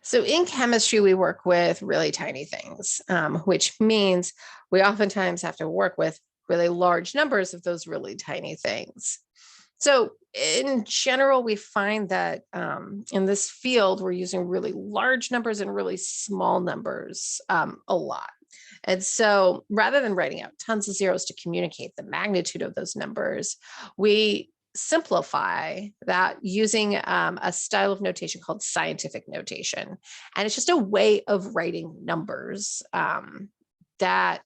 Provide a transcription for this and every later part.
So in chemistry, we work with really tiny things, which means we oftentimes have to work with really large numbers of those really tiny things. So in general, we find that in this field, we're using really large numbers and really small numbers a lot. And so rather than writing out tons of zeros to communicate the magnitude of those numbers, we simplify that using a style of notation called scientific notation. And it's just a way of writing numbers that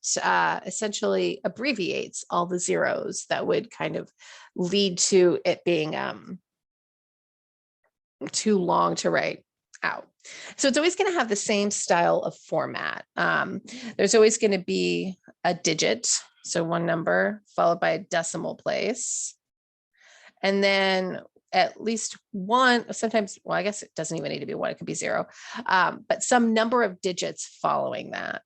essentially abbreviates all the zeros that would kind of lead to it being too long to write out. So it's always going to have the same style of format. There's always going to be a digit, so one number followed by a decimal place. And then at least one, sometimes, well, I guess it doesn't even need to be one, it could be zero, but some number of digits following that.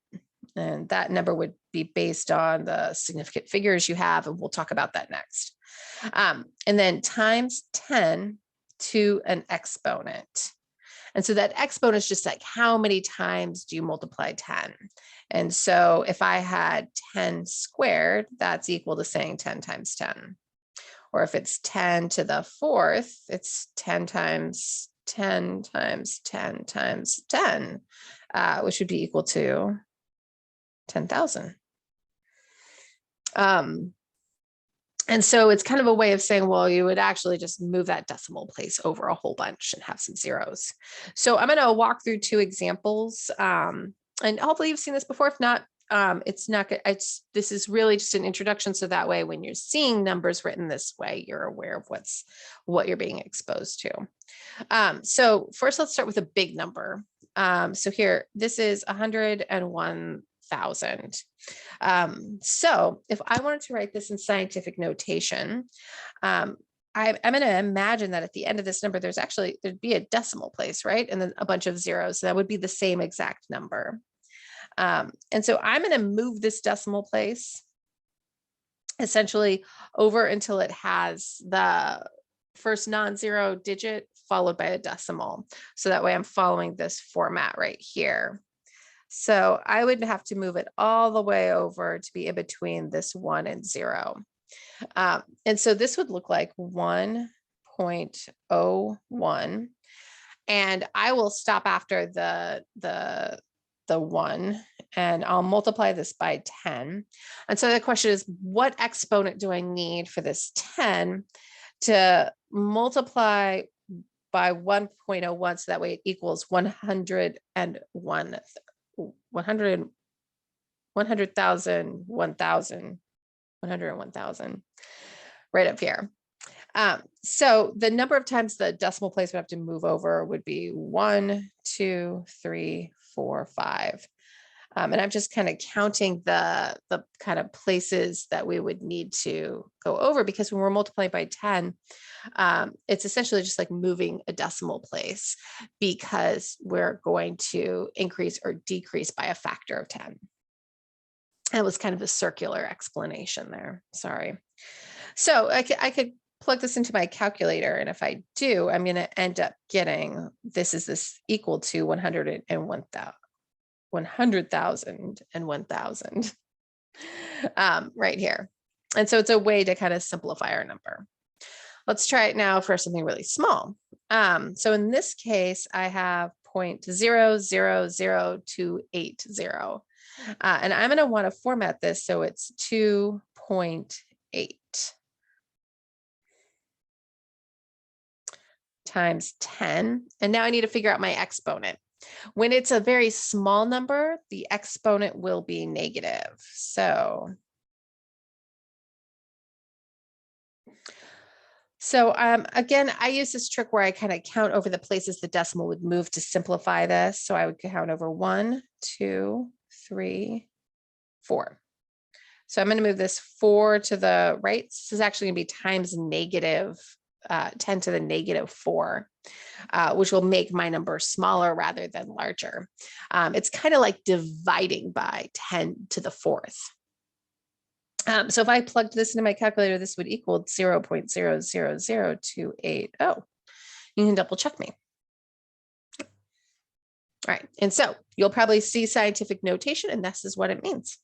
And that number would be based on the significant figures you have, and we'll talk about that next. And then times 10 to an exponent. And so that exponent is just like how many times do you multiply 10? And so if I had 10 squared, that's equal to saying 10 times 10. Or if it's 10 to the fourth, it's 10 times 10 times 10 times 10, which would be equal to 10,000. And so it's kind of a way of saying, well, you would actually just move that decimal place over a whole bunch and have some zeros. So I'm going to walk through two examples, and hopefully you've seen this before. If not, it's not good. This is really just an introduction. So that way, when you're seeing numbers written this way, you're aware of what you're being exposed to. So first, let's start with a big number. So here, this is 101,000. So if I wanted to write this in scientific notation, I'm going to imagine that at the end of this number, there'd be a decimal place, right? And then a bunch of zeros. So that would be the same exact number. And so I'm going to move this decimal place essentially over until it has the first non-zero digit followed by a decimal. So that way I'm following this format right here. So I would have to move it all the way over to be in between this 1 and 0. And so this would look like 1.01. And I will stop after the 1 and I'll multiply this by 10. And so the question is, what exponent do I need for this 10 to multiply by 1.01 so that way it equals 100,000, 100,000, 101,000 right up here. So the number of times the decimal place would have to move over would be 1, 2, 3, 4, 5. And I'm just kind of counting the kind of places that we would need to go over, because when we're multiplying by 10, it's essentially just like moving a decimal place, because we're going to increase or decrease by a factor of 10. That was kind of a circular explanation there. Sorry. So I could plug this into my calculator. And if I do, I'm going to end up getting, this equal to 101,000 and 1,000 right here. And so it's a way to kind of simplify our number. Let's try it now for something really small. So in this case, I have 0.000280. And I'm going to want to format this so it's 2.8 times 10. And now I need to figure out my exponent. When it's a very small number, the exponent will be negative. So again, I use this trick where I kind of count over the places the decimal would move to simplify this. So I would count over 1, 2, 3, 4. So I'm going to move this 4 to the right. This is actually going to be times negative 10 to the negative 4, which will make my number smaller rather than larger. It's kind of like dividing by 10 to the 4th. So if I plugged this into my calculator, this would equal 0.000280. You can double check me. All right. And so you'll probably see scientific notation, and this is what it means.